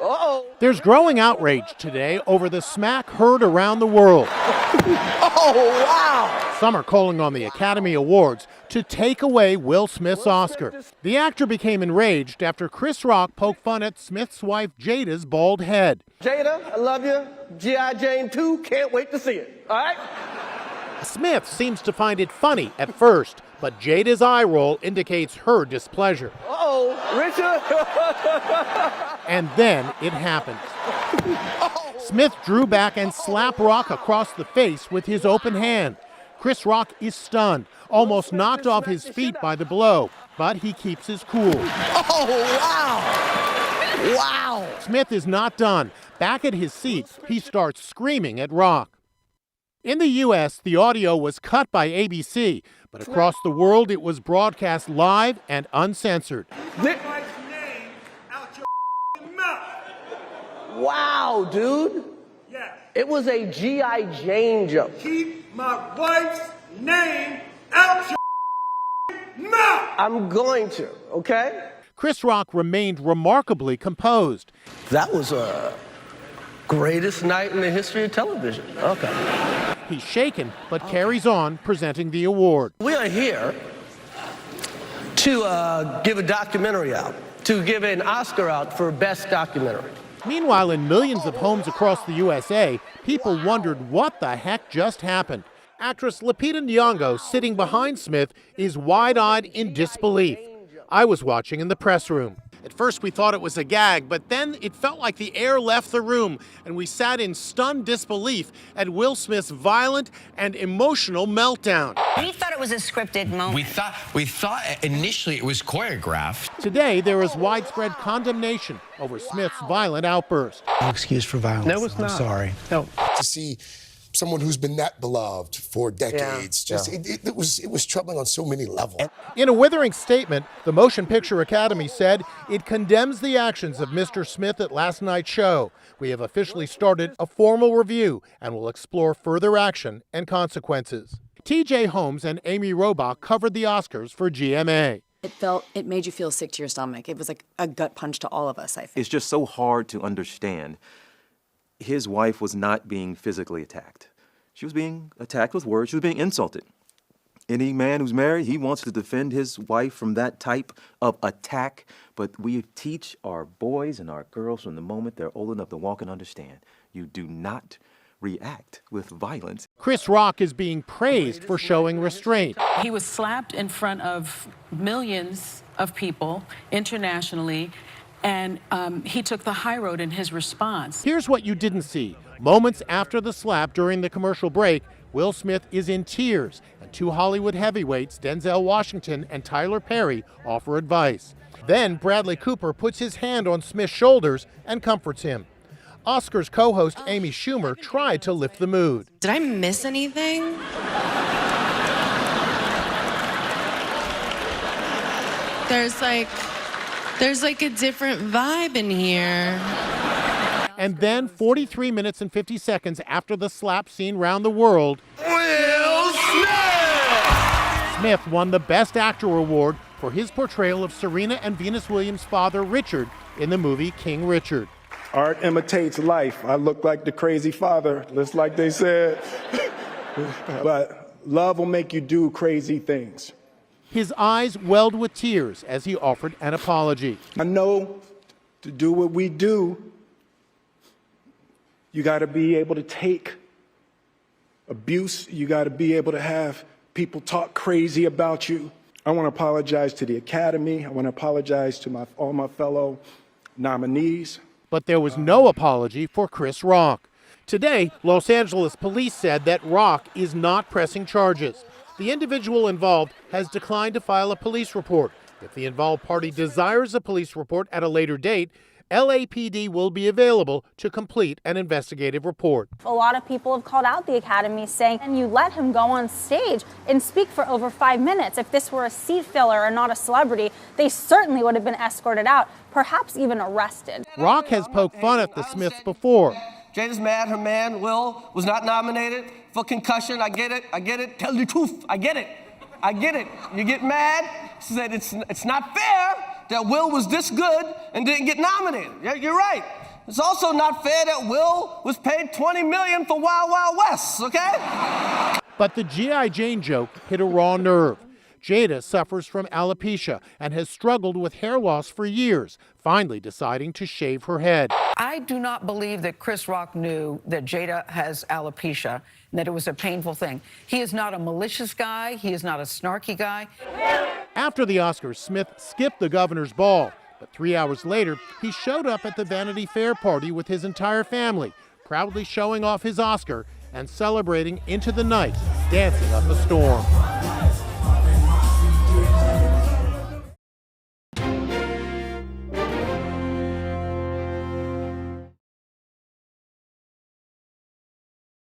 Uh-oh. There's growing outrage today over the smack heard around the world. Oh, wow. Some are calling on the Academy Awards to take away Will Smith's Oscar. The actor became enraged after Chris Rock poked fun at Smith's wife Jada's bald head. Jada, I love you. G.I. Jane 2, can't wait to see it. All right? Smith seems to find it funny at first, but Jada's eye roll indicates her displeasure. Uh-oh, Richard. And then it happens. Smith drew back and slapped Rock across the face with his open hand. Chris Rock is stunned, almost knocked off his feet by the blow, but he keeps his cool. Oh, wow. Wow. Smith is not done. Back at his seat, he starts screaming at Rock. In the U.S., the audio was cut by ABC, but across the world, it was broadcast live and uncensored. Wow, dude. Yes. It was a G.I. Jane joke. Keep my wife's name out your mouth. I'm going to, okay? Chris Rock remained remarkably composed. That was a greatest night in the history of television. Okay. He's shaken, but carries on presenting the award. We are here to give a documentary out, to give an Oscar out for Best Documentary. Meanwhile, in millions of homes across the USA, people wondered what the heck just happened. Actress Lupita Nyong'o, sitting behind Smith, is wide-eyed in disbelief. I was watching in the press room. At first we thought it was a gag, but then it felt like the air left the room, and we sat in stunned disbelief at Will Smith's violent and emotional meltdown. We thought it was a scripted moment. We thought initially it was choreographed. Today there is widespread condemnation over Smith's violent outburst. No excuse for violence. No, it's not. I'm sorry. No. To see someone who's been that beloved for decades, it was troubling on so many levels. In a withering statement, the Motion Picture Academy said it condemns the actions of Mr. Smith at last night's show. We have officially started a formal review and will explore further action and consequences. TJ Holmes and Amy Robach covered the Oscars for GMA. It made you feel sick to your stomach. It was like a gut punch to all of us, I think. It's just so hard to understand. His wife was not being physically attacked. She was being attacked with words. She was being insulted. Any man who's married, he wants to defend his wife from that type of attack. But we teach our boys and our girls from the moment they're old enough to walk and understand. You do not react with violence. Chris Rock is being praised for showing restraint. He was slapped in front of millions of people internationally, and he took the high road in his response. Here's what you didn't see. Moments after the slap during the commercial break, Will Smith is in tears, and two Hollywood heavyweights, Denzel Washington and Tyler Perry, offer advice. Then Bradley Cooper puts his hand on Smith's shoulders and comforts him. Oscars co-host Amy Schumer tried to lift the mood. Did I miss anything? There's like a different vibe in here. And then 43 minutes and 50 seconds after the slap seen round the world, Will Smith! Smith won the Best Actor award for his portrayal of Serena and Venus Williams' father, Richard, in the movie King Richard. Art imitates life. I look like the crazy father, just like they said. But love will make you do crazy things. His eyes welled with tears as he offered an apology. I know to do what we do, you got to be able to take abuse. You got to be able to have people talk crazy about you. I want to apologize to the Academy. I want to apologize to all my fellow nominees. But there was no apology for Chris Rock. Today, Los Angeles police said that Rock is not pressing charges. The individual involved has declined to file a police report. If the involved party desires a police report at a later date, LAPD will be available to complete an investigative report. A lot of people have called out the Academy saying, and you let him go on stage and speak for over 5 minutes. If this were a seat filler and not a celebrity, they certainly would have been escorted out, perhaps even arrested. Rock has poked fun at the Smiths before. Jada's mad her man, Will, was not nominated for concussion. I get it. Tell the truth. I get it. You get mad. She said it's not fair that Will was this good and didn't get nominated. Yeah, you're right. It's also not fair that Will was paid $20 million for Wild Wild West, okay? But the G.I. Jane joke hit a raw nerve. Jada suffers from alopecia and has struggled with hair loss for years, finally deciding to shave her head. I do not believe that Chris Rock knew that Jada has alopecia and that it was a painful thing. He is not a malicious guy. He is not a snarky guy. After the Oscars, Smith skipped the governor's ball. But 3 hours later, he showed up at the Vanity Fair party with his entire family, proudly showing off his Oscar and celebrating into the night, dancing up a storm.